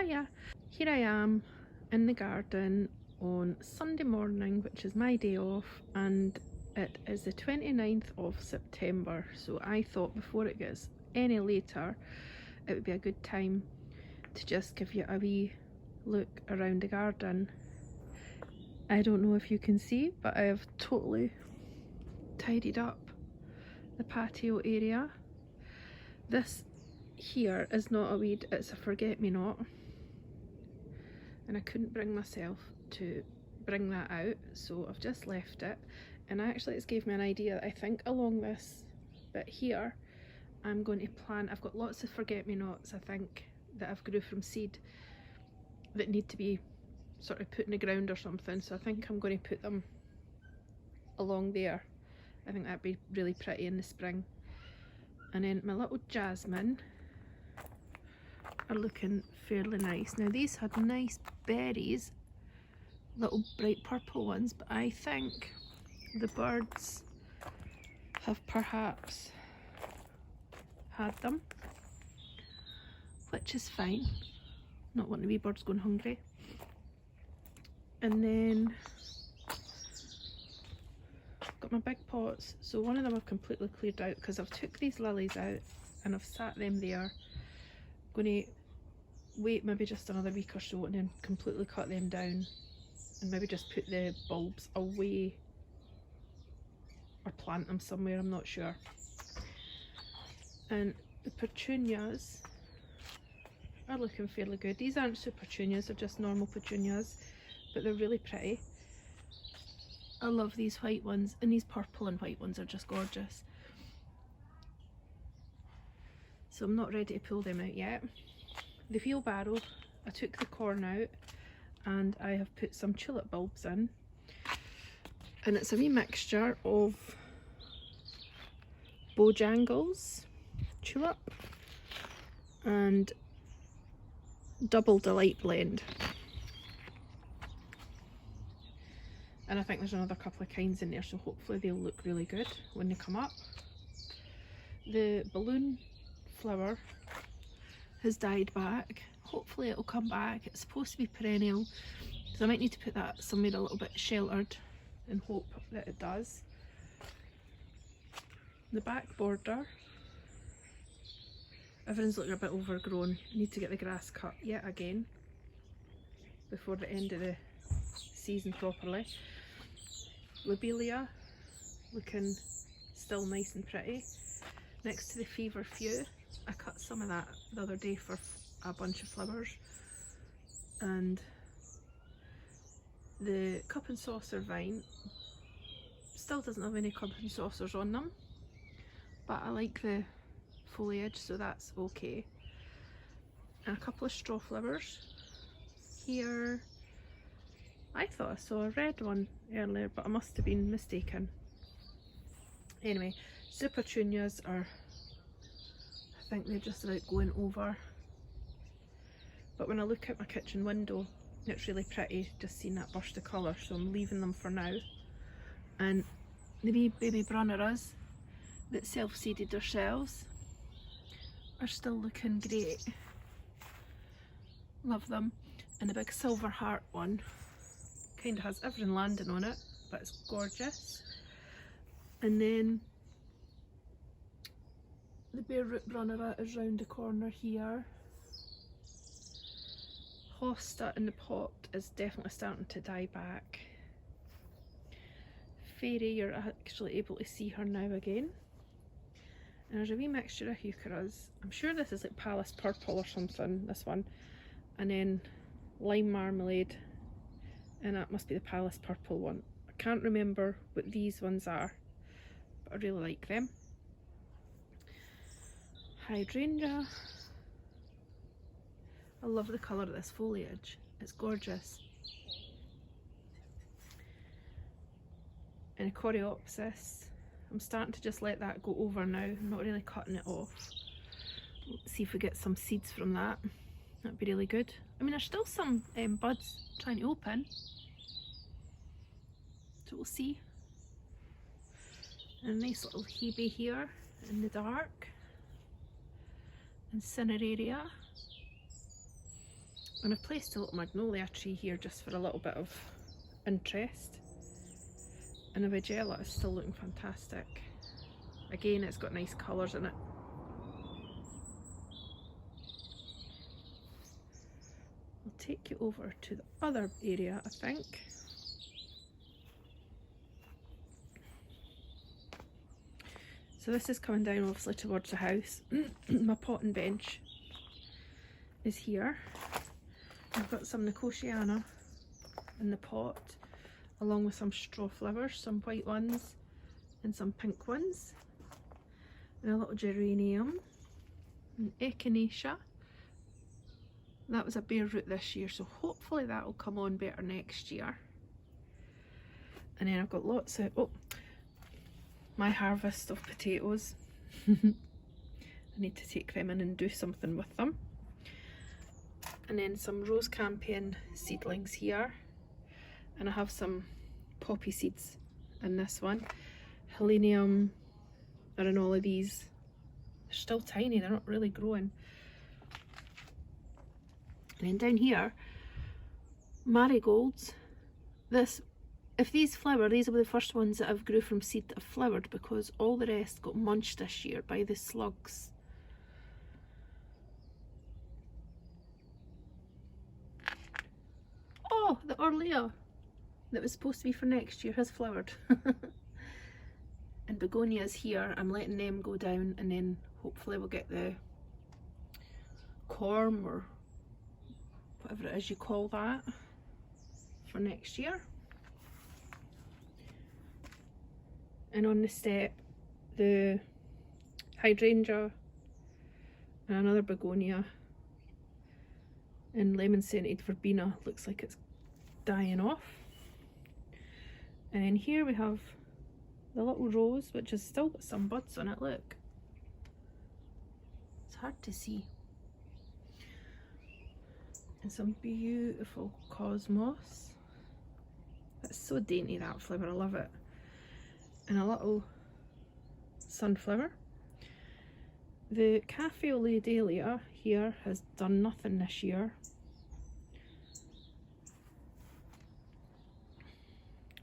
Hiya! Here I am in the garden on Sunday morning, which is my day off, and it is the 29th of September, so I thought before it gets any later it would be a good time to just give you a wee look around the garden. I don't know if you can see, but I have totally tidied up the patio area. This here is not a weed, it's a forget-me-not, and I couldn't bring myself to bring that out, so I've just left it. And actually it's gave me an idea. I think along this bit here I'm going to plant, I've got lots of forget-me-nots I think that I've grew from seed that need to be sort of put in the ground or something, so I think I'm going to put them along there. I think that'd be really pretty in the spring. And then my little jasmine are looking fairly nice. Now these had nice berries, little bright purple ones, but I think the birds have perhaps had them, which is fine. Not wanting the wee birds going hungry. And then got my big pots, so one of them I've completely cleared out because I've took these lilies out and I've sat them there. Going to wait maybe just another week or so and then completely cut them down and maybe just put the bulbs away or plant them somewhere, I'm not sure. And the petunias are looking fairly good. These aren't super petunias, they're just normal petunias, but they're really pretty. I love these white ones, and these purple and white ones are just gorgeous. So I'm not ready to pull them out yet. The wheelbarrow, I took the corn out and I have put some tulip bulbs in, and it's a wee mixture of Bojangles tulip and Double Delight blend. And I think there's another couple of kinds in there, so hopefully they'll look really good when they come up. The balloon flower has died back. Hopefully it'll come back. It's supposed to be perennial, so I might need to put that somewhere a little bit sheltered and hope that it does. The back border, everything's looking a bit overgrown. I need to get the grass cut yet again before the end of the season properly. Lobelia looking still nice and pretty. Next to the feverfew, I cut some of that the other day for a bunch of flowers. And the cup and saucer vine still doesn't have any cup and saucers on them, but I like the foliage, so that's okay. And a couple of straw flowers here. I thought I saw a red one earlier, but I must have been mistaken. Anyway, the petunias are, I think they're just about going over. But when I look out my kitchen window, it's really pretty, just seeing that burst of colour, so I'm leaving them for now. And the wee baby brunneras that self-seeded themselves are still looking great. Love them. And the big silver heart one kind of has everything landing on it, but it's gorgeous. And then the bare root brunnera is round the corner here. Hosta in the pot is definitely starting to die back. Fairy, you're actually able to see her now again. And there's a wee mixture of heucheras. I'm sure this is like Palace Purple or something, this one. And then Lime Marmalade, and that must be the Palace Purple one. I can't remember what these ones are, but I really like them. Hydrangea. I love the colour of this foliage, it's gorgeous. And a Coreopsis, I'm starting to just let that go over now, I'm not really cutting it off. Let's see if we get some seeds from that, that'd be really good. I mean, there's still some buds trying to open, so we'll see. And a nice little hebe here in the dark. Incineraria. And I've placed a little magnolia tree here just for a little bit of interest. And the Vigella is still looking fantastic. Again, it's got nice colours in it. I'll take you over to the other area, I think. So this is coming down obviously towards the house. My potting bench is here. I've got some Nicotiana in the pot, along with some straw flowers, some white ones and some pink ones, and a little geranium, an echinacea. That was a bare root this year, so hopefully that will come on better next year. And then I've got lots of, oh, my harvest of potatoes. I need to take them in and do something with them. And then some rose campion seedlings here. And I have some poppy seeds in this one. Helenium are in all of these. They're still tiny, they're not really growing. And then down here, marigolds. If these flower, these will be the first ones that I've grew from seed that have flowered, because all the rest got munched this year by the slugs. Oh, the Orlea that was supposed to be for next year has flowered. And begonias here, I'm letting them go down, and then hopefully we'll get the corm or whatever it is you call that for next year. And on the step, the hydrangea and another begonia and lemon scented verbena looks like it's dying off. And then here we have the little rose, which has still got some buds on it, look. It's hard to see. And some beautiful cosmos. That's so dainty, that flower, I love it. And a little sunflower. The Cafe au lait Dahlia here has done nothing this year.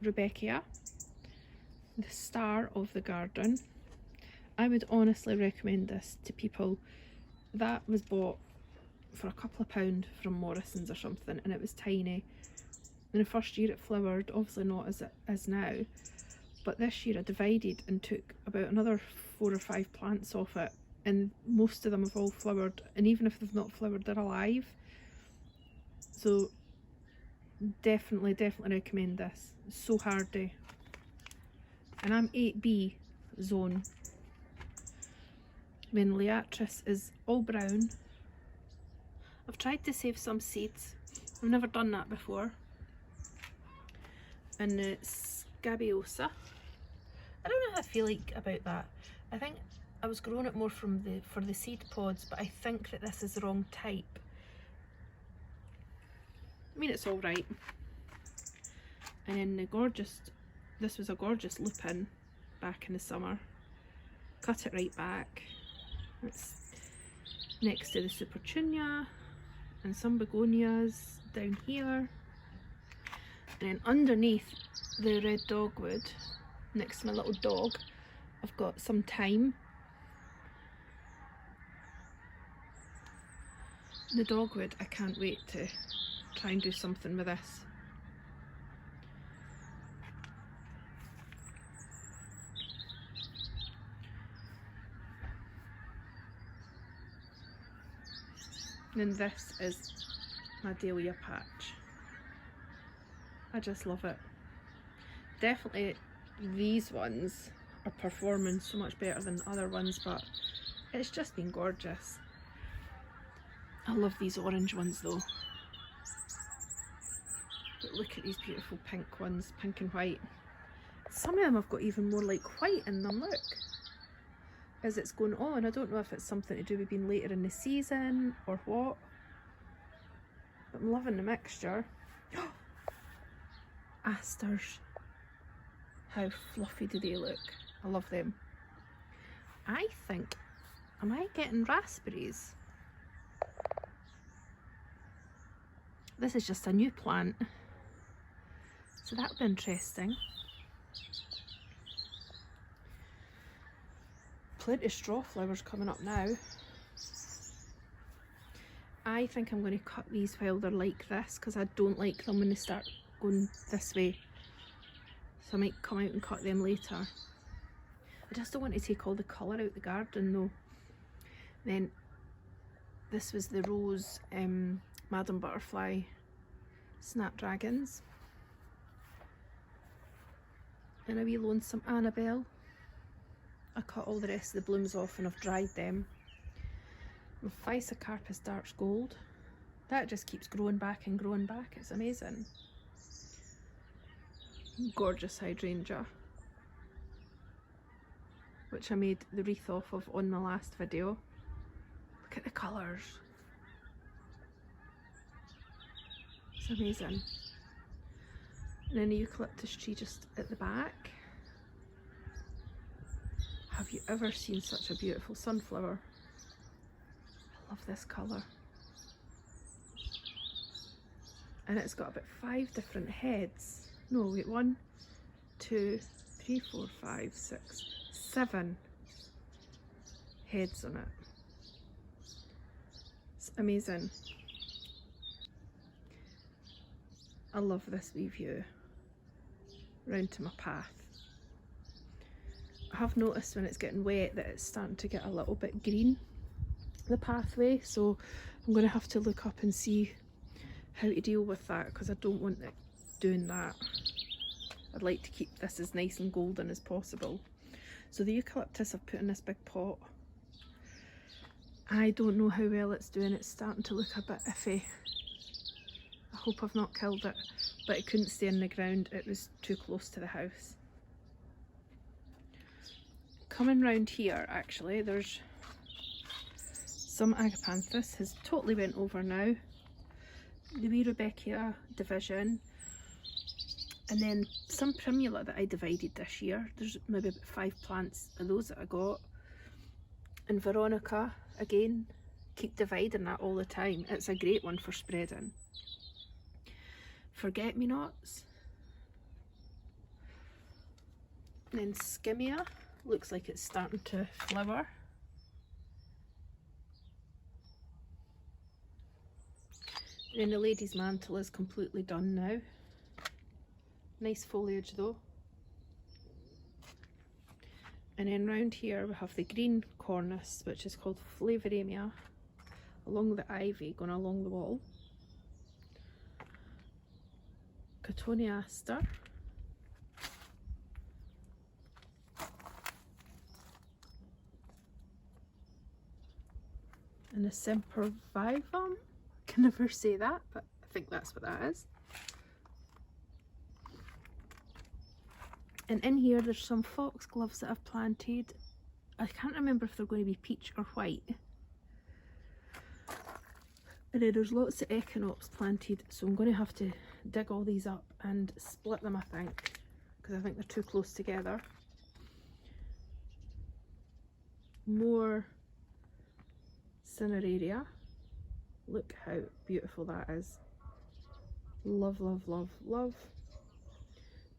Rebecca, the star of the garden. I would honestly recommend this to people. That was bought for a couple of £2 from Morrison's or something, and it was tiny. In the first year it flowered, obviously not as it is now, but this year I divided and took about another 4 or 5 plants off it, and most of them have all flowered, and even if they've not flowered, they're alive. So definitely recommend this. It's so hardy. And I'm 8B zone. When Leatris is all brown. I've tried to save some seeds. I've never done that before. And the Scabiosa. I don't know how I feel like about that. I think I was growing it more for the seed pods, but I think that this is the wrong type. I mean, it's all right. And then the gorgeous, this was a gorgeous lupin back in the summer. Cut it right back. It's next to the Supertunia and some begonias down here. And then underneath the red dogwood, next to my little dog, I've got some thyme. The dogwood, I can't wait to try and do something with this. And then this is my Dahlia patch. I just love it. Definitely these ones are performing so much better than other ones, but it's just been gorgeous. I love these orange ones though. But look at these beautiful pink ones, pink and white. Some of them have got even more like white in them, look. As it's going on, I don't know if it's something to do with being later in the season or what. But I'm loving the mixture. Asters. How fluffy do they look? I love them. I think, am I getting raspberries? This is just a new plant, so that'll be interesting. Plenty of straw flowers coming up now. I think I'm going to cut these while they're like this, because I don't like them when they start going this way. So I might come out and cut them later. I just don't want to take all the colour out the garden though. Then this was the rose Madam Butterfly snapdragons. And a wee lonesome Annabelle. I cut all the rest of the blooms off and I've dried them. Physocarpus dark gold. That just keeps growing back and growing back. It's amazing. Gorgeous hydrangea, which I made the wreath off of on the last video. Look at the colours. It's amazing. And then a eucalyptus tree just at the back. Have you ever seen such a beautiful sunflower? I love this colour. And it's got about 5 different heads. No, wait, 1, 2, 3, 4, 5, 6, 7 heads on it. It's amazing. I love this wee view round to my path. I have noticed when it's getting wet that it's starting to get a little bit green, the pathway, so I'm going to have to look up and see how to deal with that, because I don't want it doing that. I'd like to keep this as nice and golden as possible. So the eucalyptus I've put in this big pot. I don't know how well it's doing. It's starting to look a bit iffy. I hope I've not killed it, but it couldn't stay in the ground. It was too close to the house. Coming round here, actually, there's some agapanthus has totally went over now. The wee Rebecca division, and then some primula that I divided this year. There's maybe about 5 plants of those that I got. And Veronica, again, keep dividing that all the time. It's a great one for spreading. Forget-me-nots. And then Skimmia, looks like it's starting to flower. And then the lady's mantle is completely done now. Nice foliage though. And then round here we have the green cornice, which is called Flavoramia, along the ivy going along the wall. Cotoneaster. And a sempervivum. Can never say that, but I think that's what that is. And in here there's some foxgloves that I've planted. I can't remember if they're going to be peach or white. And then there's lots of echinops planted, so I'm going to have to dig all these up and split them, I think, because I think they're too close together. More cineraria. Look how beautiful that is. Love, love, love, love.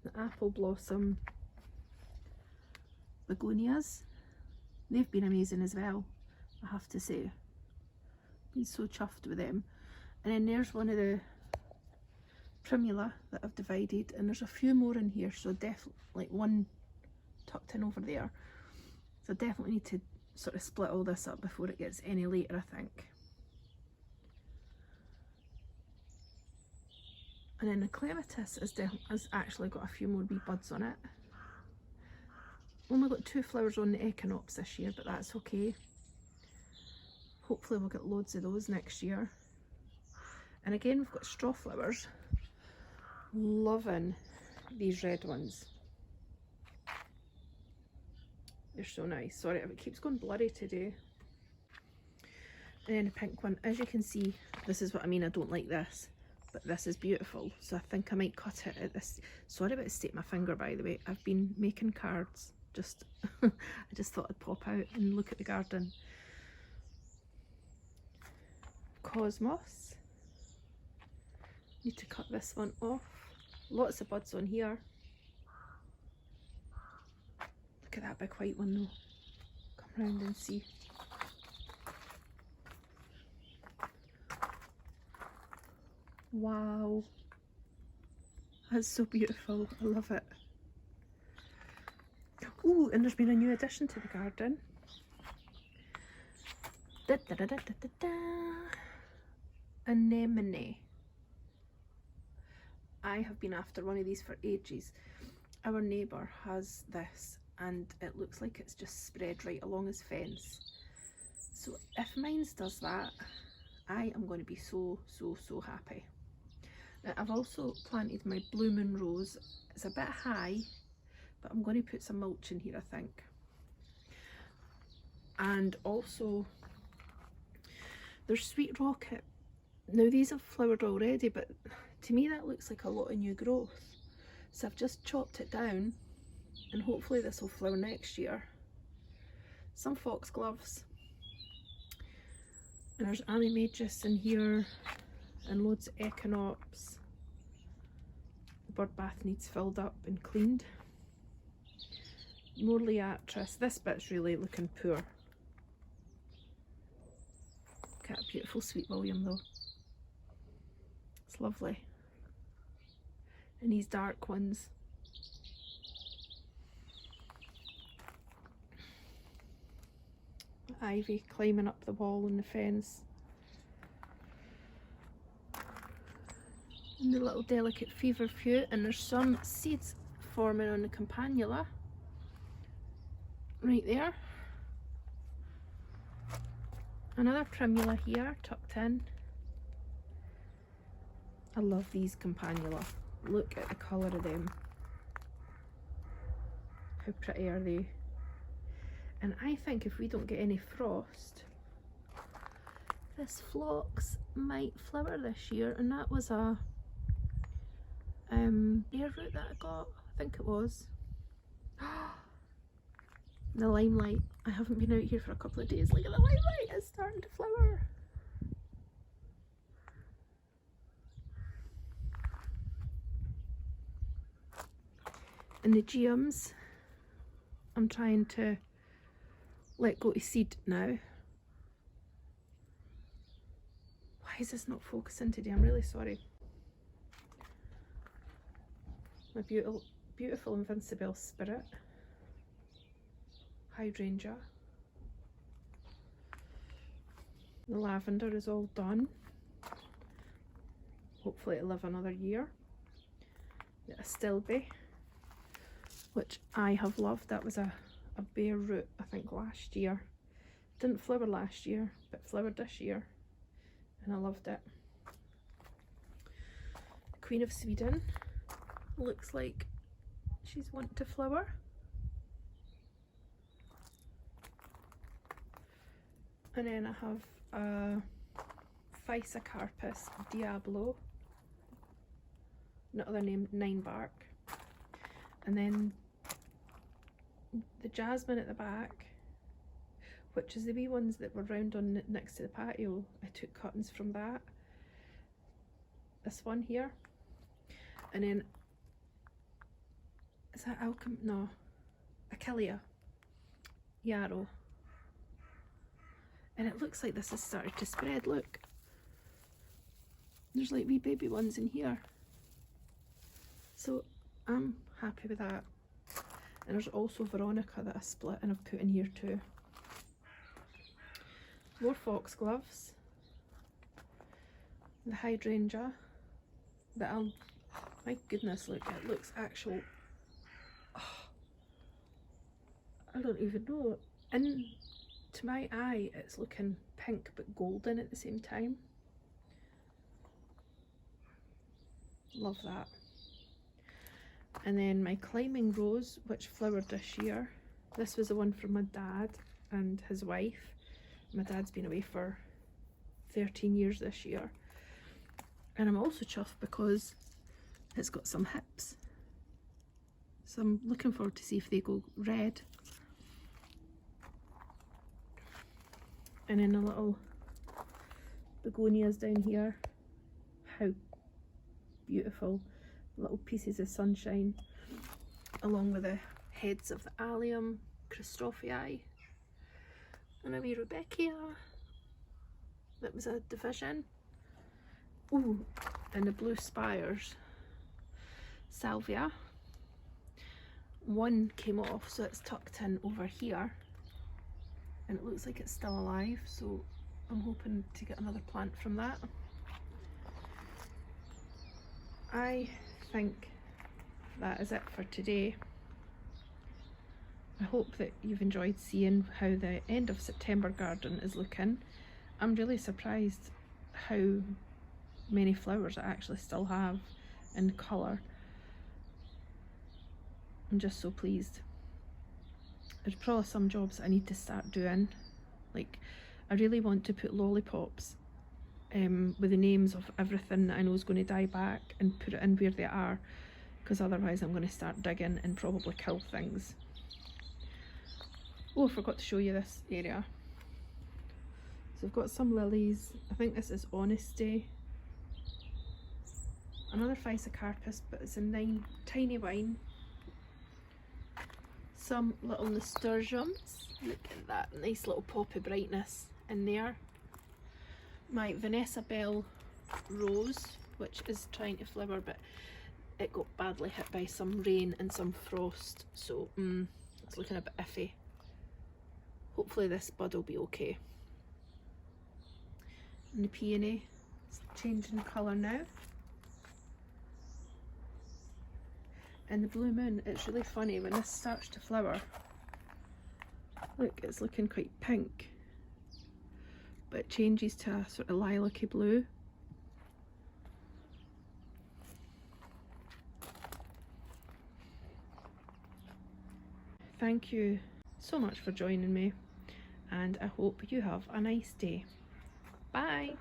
The apple blossom begonias. They've been amazing as well, I have to say. Been so chuffed with them. And then there's one of the primula that I've divided, and there's a few more in here, so definitely, like one tucked in over there. So I definitely need to sort of split all this up before it gets any later, I think. And then the clematis has actually got a few more wee buds on it. Only got 2 flowers on the echinops this year, but that's okay. Hopefully we'll get loads of those next year. And again, we've got straw flowers. Loving these red ones. They're so nice. Sorry if it keeps going blurry today. And then the pink one, as you can see, this is what I mean, I don't like this. But this is beautiful, so I think I might cut it at this. Sorry about state my finger, by the way. I've been making cards. Just I just thought I'd pop out and look at the garden. Cosmos. Need to cut this one off. Lots of buds on here. Look at that big white one though. Come round and see. Wow. That's so beautiful. I love it. Oh, and there's been a new addition to the garden. Da, da, da, da, da, da, da. Anemone. I have been after one of these for ages. Our neighbour has this and it looks like it's just spread right along his fence. So if mine does that, I am going to be so happy. Now, I've also planted my blooming rose. It's a bit high, but I'm going to put some mulch in here, I think. And also there's sweet rocket. Now these have flowered already, but to me that looks like a lot of new growth. So I've just chopped it down and hopefully this will flower next year. Some foxgloves. And there's animagus in here and loads of echinops. The bird bath needs filled up and cleaned. More liatris. This bit's really looking poor. Look at a beautiful Sweet William though. It's lovely. And these dark ones. Ivy climbing up the wall and the fence. And the little delicate feverfew, and there's some seeds forming on the campanula. Right there. Another primula here, tucked in. I love these campanula. Look at the colour of them. How pretty are they? And I think if we don't get any frost, this phlox might flower this year. And that was a bare root that I got, I think it was. The limelight. I haven't been out here for a couple of days. Look at the limelight, it's starting to flower. And the geums, I'm trying to let go to seed now. Why is this not focusing today? I'm really sorry. My beautiful Invincible Spirit. Hydrangea. The lavender is all done. Hopefully it'll live another year. The Astilbe, which I have loved. That was a bare root, I think, last year. Didn't flower last year, but flowered this year. And I loved it. The Queen of Sweden looks like she's wanting to flower. And then I have a Physocarpus Diablo, another name, 9-bark. And then the jasmine at the back, which is the wee ones that were round on next to the patio. I took cuttings from that. This one here. And then, is that no, Achillea Yarrow. And it looks like this has started to spread, look. There's like wee baby ones in here. So I'm happy with that. And there's also Veronica that I split and I've put in here too. More foxgloves. The hydrangea. My goodness, look, it looks actual. Oh, I don't even know. And to my eye, it's looking pink but golden at the same time. Love that. And then my climbing rose, which flowered this year. This was the one from my dad and his wife. My dad's been away for 13 years this year. And I'm also chuffed because it's got some hips. So I'm looking forward to see if they go red. And then the little begonias down here. How beautiful little pieces of sunshine, along with the heads of the allium, Christophii, and a wee Rudbeckia that was a division. Ooh, and the blue spires, Salvia. One came off, so it's tucked in over here, and it looks like it's still alive, so I'm hoping to get another plant from that. I think that is it for today. I hope that you've enjoyed seeing how the end of September garden is looking. I'm really surprised how many flowers I actually still have in colour. I'm just so pleased. There's probably some jobs I need to start doing. Like, I really want to put lollipops with the names of everything that I know is going to die back and put it in where they are, because otherwise I'm going to start digging and probably kill things. Oh, I forgot to show you this area. So I've got some lilies. I think this is Honesty. Another Physocarpus, but it's a tiny wine. Some little nasturtiums. Look at that nice little poppy brightness in there. My Vanessa Bell rose, which is trying to flower, but it got badly hit by some rain and some frost, so it's looking a bit iffy. Hopefully this bud will be okay. And the peony is changing colour now. And the blue moon, it's really funny when this starts to flower. Look, it's looking quite pink, but it changes to a sort of lilac-y blue. Thank you so much for joining me, and I hope you have a nice day. Bye!